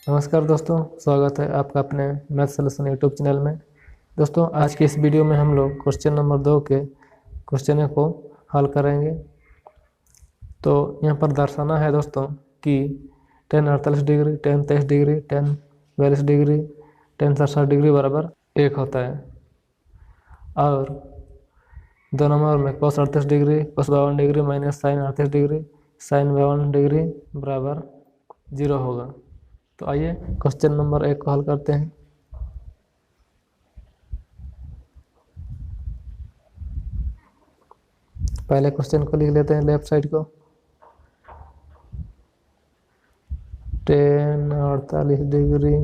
नमस्कार दोस्तों, स्वागत है आपका अपने मैथ सॉल्यूशन यूट्यूब चैनल में। दोस्तों, आज की इस वीडियो में हम लोग क्वेश्चन नंबर 2 के क्वेश्चन को हल करेंगे। तो यहाँ पर दर्शाना है दोस्तों कि tan 48 degree, tan 23 degree, tan 42 degree, tan 67 degree बराबर 1 होता है। और 2 नंबर में cos 38 degree, cos 52 degree minus sin 38 degree, sin 52 degree बराबर 0 होगा। तो आइए क्वेश्चन नंबर 1 को हल करते हैं। पहले क्वेश्चन को लिख लेते हैं लेफ्ट साइड को। tan 48 degree,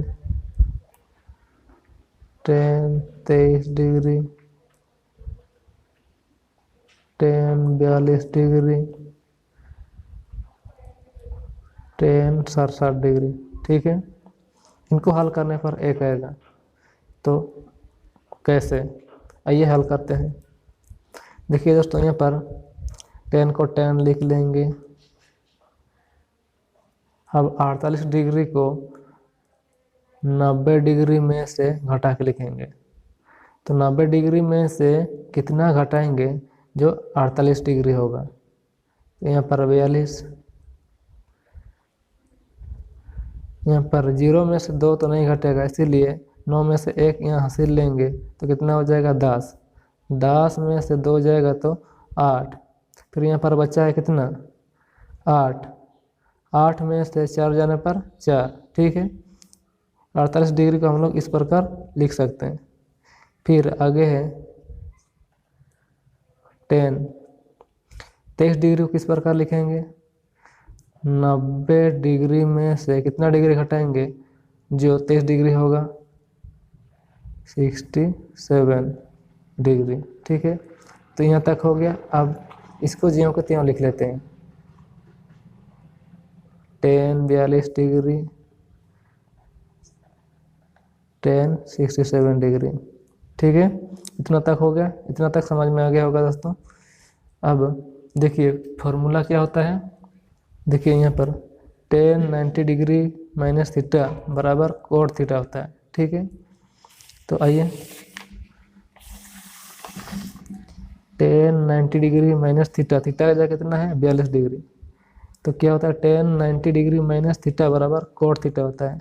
tan 23 degree, tan 42 degree, tan 67 degree. ठीक है, इनको हल करने पर 1 आएगा। तो कैसे, आइए हल करते हैं। देखिए दोस्तों, यहाँ पर tan को tan लिख लेंगे। अब 48 डिग्री को 90 डिग्री में से घटा के लिखेंगे। तो 90 डिग्री में से कितना घटाएंगे? जो 48 डिग्री होगा। यहाँ पर 42, यहाँ पर 0 में से 2 तो नहीं घटेगा, इसीलिए 9 में से 1 यहाँ हासिल लेंगे तो कितना हो जाएगा? 10। 10 में से 2 जाएगा तो 8। फिर यहाँ पर बचा है कितना? 8। 8 में से 4 जाने पर 4। ठीक है, 48 डिग्री को हम लोग इस प्रकार लिख सकते हैं। फिर आगे है tan 23 डिग्री को किस प्रकार लिखेंगे? 90 डिग्री में से कितना डिग्री घटाएंगे? जो 23 डिग्री होगा, 67 डिग्री। ठीक है, तो यहाँ तक हो गया। अब इसको ज्यों को त्यों लिख लेते हैं। tan 42 degree, tan 67 degree. ठीक है, इतना तक हो गया। इतना तक समझ में आ गया होगा दोस्तों। अब देखिए फॉर्मूला क्या होता है। देखिए यहाँ पर tan 90 डिग्री माइनस थीटा बराबर कोट थीटा होता है। ठीक है, तो आइए tan 90 degree minus theta, theta का जगह कितना है? 42 डिग्री। तो क्या होता है? tan 90 डिग्री माइनस थीटा बराबर कोट थीटा होता है।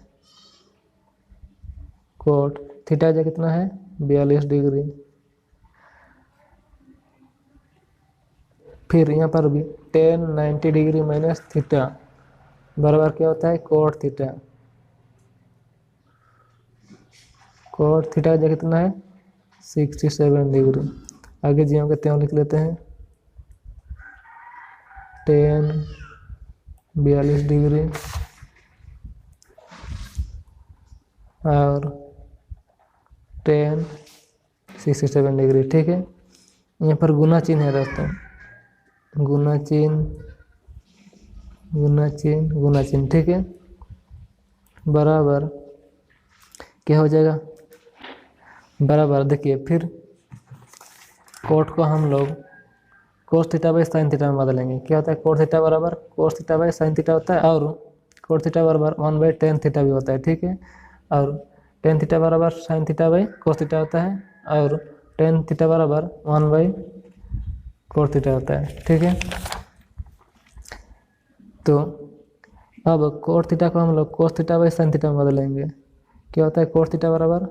कोट थीटा जगह कितना है? 42 डिग्री। फिर यहाँ पर भी tan 90 डिग्री माइनस थीटा बराबर क्या होता है? Cot theta. कोट थीटा का जगह कितना है? 67 डिग्री। आगे ज्यों के त्यों लिख लेते हैं। tan 42 डिग्री और tan 67 डिग्री। ठीक है, यहाँ पर गुना चिन्ह है दोस्तों। गुना चिन्ह, गुना चिन्ह, गुना चिन्ह। ठीक है, बराबर क्या हो जाएगा? बराबर देखिए फिर कोट को हम लोग cos theta by sine theta में बदलेंगे। क्या होता है? कोट थीटा बराबर cos theta by sine theta होता है, और कोट थीटा बराबर 1/tan थीटा भी होता है। ठीक है, और tan थीटा बराबर sign theta by cos theta होता है, और tan थीटा बराबर 1/cos थीटा होता है। ठीक है, तो अब कोट थीटा को हम लोग cos theta by sine theta में बदलेंगे। क्या होता है? कोस थीटा बराबर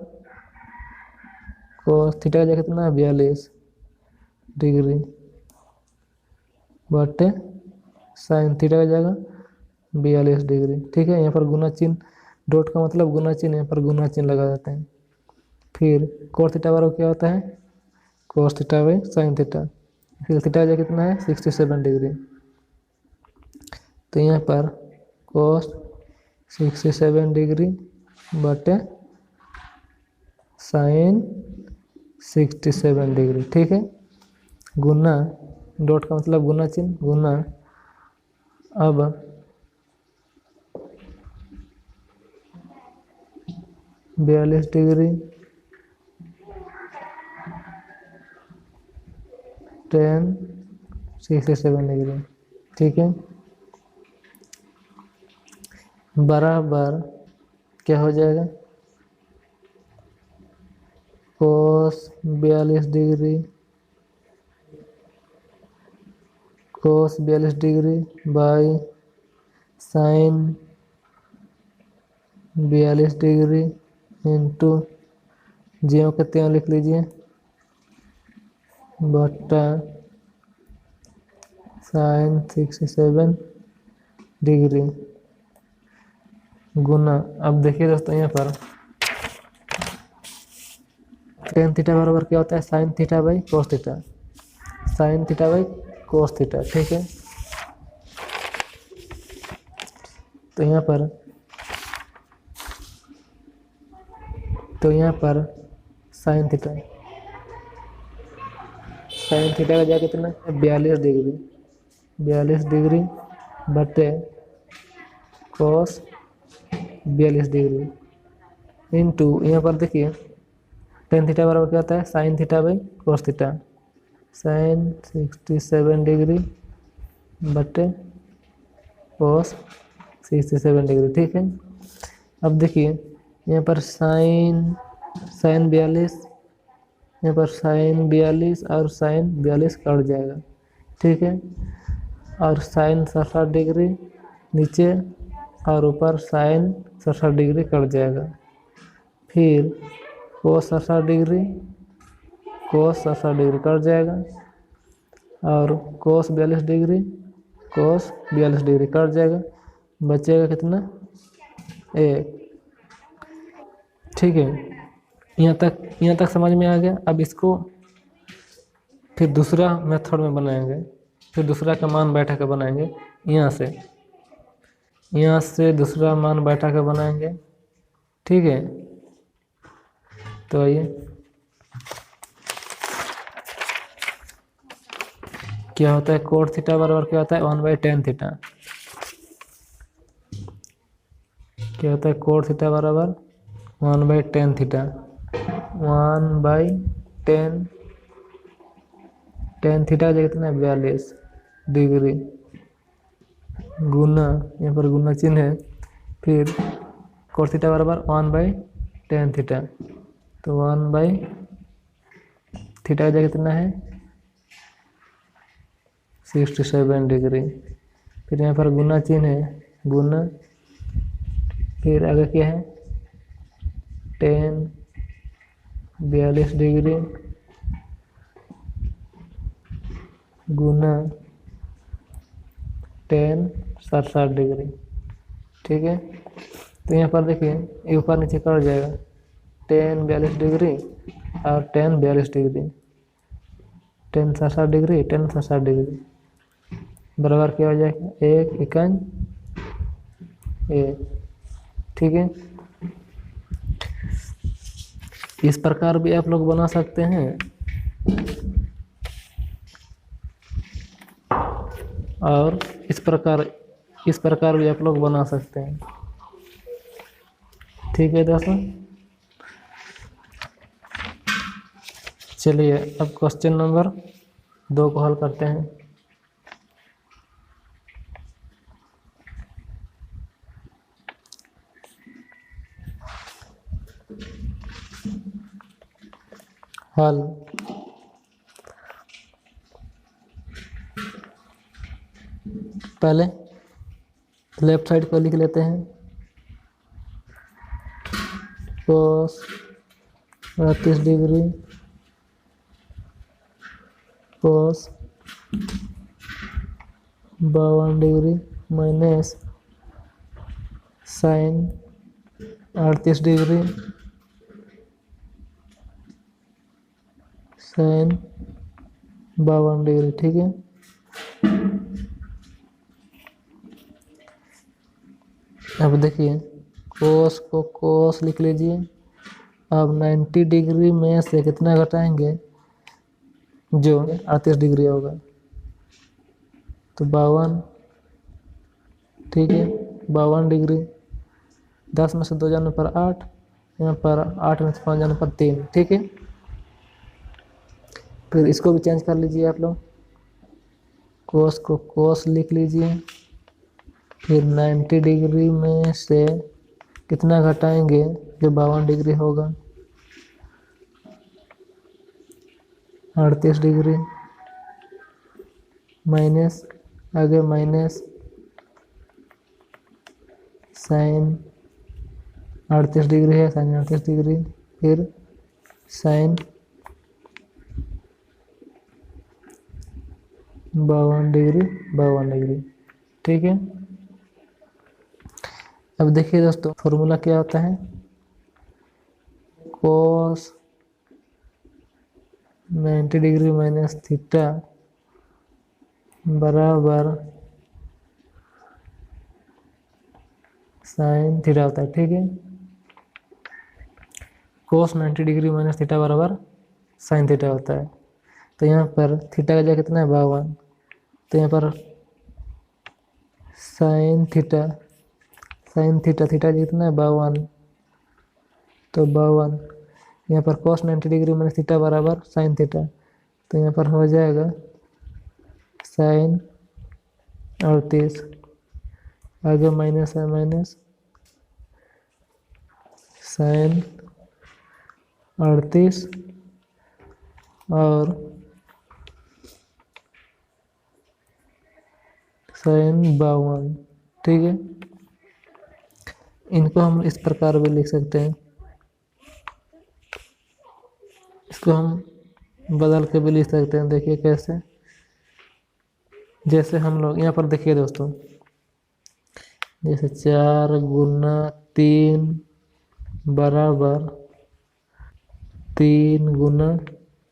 कोस थीटा का जगह कितना है? 42 डिग्री बटे साइन थीटा का जगह 42 डिग्री। ठीक है, यहाँ पर गुना चिन्ह, डॉट का मतलब गुना चिन्ह, यहाँ पर गुना चिन्ह लगा देते हैं। फिर कोस थीटा बराबर क्या होता है? Cos theta by sine theta. फिर थीटा का जगह कितना है? 67 डिग्री। तो यहाँ पर कोस 67 डिग्री बटे साइन 67 डिग्री। ठीक है, गुना, डॉट का मतलब गुना चिन्ह, गुना। अब 42 डिग्री tan 67 डिग्री। ठीक है, बराबर क्या हो जाएगा, कोस 42 degree by sine 42 degree into ज्यों के त्यों लिख लीजिए बट्टा साइन 67 डिग्री गुना। अब देखिए दोस्तों यहाँ पर टेन थीटा बराबर क्या होता है, sine theta by cos theta, sign theta by cos theta, ठीक है। तो यहाँ पर साइन थीटा का जाए कितना 42 डिग्री बटे कोस 42 डिग्री इंटू यहाँ पर देखिए टेन थीटा बराबर क्या होता है, sine theta by cos theta, sine 67 degree बटे कोस 67 डिग्री, ठीक है। अब देखिए यहाँ पर साइन 42, यहाँ पर साइन 42 और साइन 42 कट जाएगा, ठीक है। और साइन 67 डिग्री नीचे और ऊपर साइन 67 डिग्री कट जाएगा, फिर कोस 67 डिग्री कट जाएगा और कोस 42 डिग्री कट जाएगा, बचेगा कितना 1, ठीक है। यहाँ तक समझ में आ गया। अब इसको फिर दूसरा मेथड में बनाएंगे, फिर दूसरा का मान बैठा के बनाएंगे, यहाँ से दूसरा मान बैठा के बनाएंगे, ठीक है। तो आइए क्या होता है, कोट थीटा बराबर क्या होता है 1/tan थीटा, क्या होता है कोट थीटा बराबर 1/tan थीटा, 1/tan थीटा का कितना है 42 डिग्री गुना, यहाँ पर गुना चिन्ह है, फिर कोट थीटा बराबर 1/tan थीटा, तो 1/थीटा का कितना है 67 डिग्री, फिर यहाँ पर गुना चिन्ह है गुना, फिर आगे क्या है tan 42 डिग्री गुना tan 67 डिग्री, ठीक है। तो यहाँ पर देखिए ये ऊपर नीचे कर जाएगा tan 42 डिग्री और tan 42 डिग्री, tan 67 डिग्री बराबर क्या हो जाएगा 1 इकाई 1, ठीक है। इस प्रकार भी आप लोग बना सकते हैं और इस प्रकार भी आप लोग बना सकते हैं, ठीक है दोस्तों। चलिए अब क्वेश्चन नंबर 2 को हल करते हैं। हल पहले लेफ्ट साइड को लिख लेते हैं, cos 38 degree cos 52 degree minus sine 38 degree sine 52 degree, ठीक है। अब देखिए कोस को कोस लिख लीजिए, अब 90 डिग्री में से कितना घटाएंगे जो 38 डिग्री होगा, तो 52, ठीक है। 52 डिग्री 10 में से 2 जाने पर 8, यहाँ पर 8 में से 5 जाने पर 3, ठीक है। फिर इसको भी चेंज कर लीजिए आप लोग, कोस को कोस लिख लीजिए, फिर 90 डिग्री में से कितना घटाएंगे जो 52 डिग्री होगा, 38 डिग्री माइनस, आगे माइनस साइन 38 डिग्री है, साइन 38 डिग्री, फिर साइन 52 डिग्री, 52 डिग्री। ठीक है, अब देखिए दोस्तों फॉर्मूला क्या होता है, cos 90 डिग्री माइनस थीटा बराबर साइन थीटा होता है। ठीक है, cos 90 डिग्री माइनस थीटा बराबर साइन थीटा होता है। तो यहाँ पर थीटा का जगह कितना है, 52, तो यहाँ पर साइन थीटा, थीटा कितना है, 52, तो 52, यहाँ पर cos 90 डिग्री माइनस थीटा बराबर साइन थीटा, तो यहाँ पर हो जाएगा साइन 38, आगे माइनस है, माइनस साइन 38 और साइन 52। ठीक है, इनको हम इस प्रकार भी लिख सकते हैं, इसको हम बदल के भी लिख सकते हैं। देखिए कैसे, जैसे हम लोग यहाँ पर देखिए दोस्तों, जैसे 4 गुना 3 बराबर 3 गुना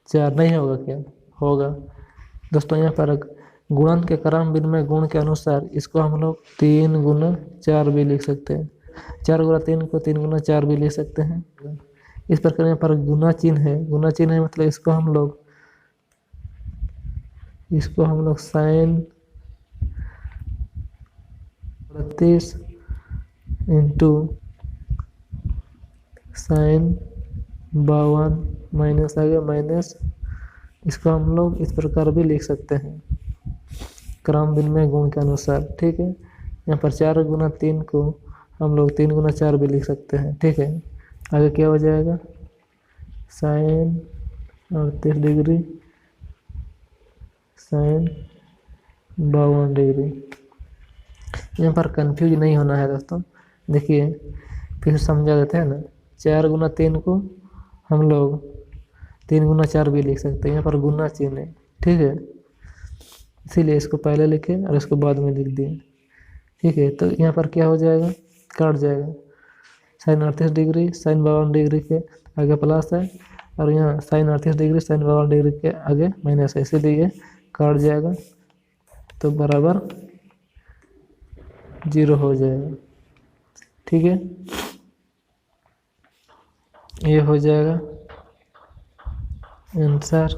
4 नहीं होगा क्या, होगा दोस्तों। यहाँ पर गुणन के क्रम विनिमय गुण के अनुसार इसको हम लोग 3 गुना 4 भी लिख सकते हैं, 4 गुना 3 को 3 गुना 4 भी लिख सकते हैं। इस प्रकार यहाँ पर गुना चिन्ह है, गुना चिन्ह है मतलब इसको हम लोग साइन 38 इंटू साइन 52 माइनस आ गया माइनस, इसको हम लोग इस प्रकार भी लिख सकते हैं क्रम विनिमय गुण के अनुसार। ठीक है, यहाँ पर 4 गुना 3 को हम लोग 3 गुना 4 भी लिख सकते हैं। ठीक है, आगे क्या हो जाएगा, साइन 38 डिग्री साइन 52 डिग्री। यहाँ पर कंफ्यूज नहीं होना है दोस्तों, देखिए फिर समझा देते हैं ना, 4 गुना 3 को हम लोग 3 गुना 4 भी लिख सकते हैं, यहाँ पर गुना चिन्ह है। ठीक है, इसीलिए इसको पहले लिखे और इसको बाद में लिख दिए। ठीक है, तो यहाँ पर क्या हो जाएगा, काट जाएगा, साइन 38 डिग्री साइन 52 डिग्री के आगे प्लस है और यहाँ साइन 38 डिग्री साइन 52 डिग्री के आगे माइनस है, इसीलिए काट जाएगा, तो बराबर 0 हो जाएगा। ठीक है, ये हो जाएगा आंसर।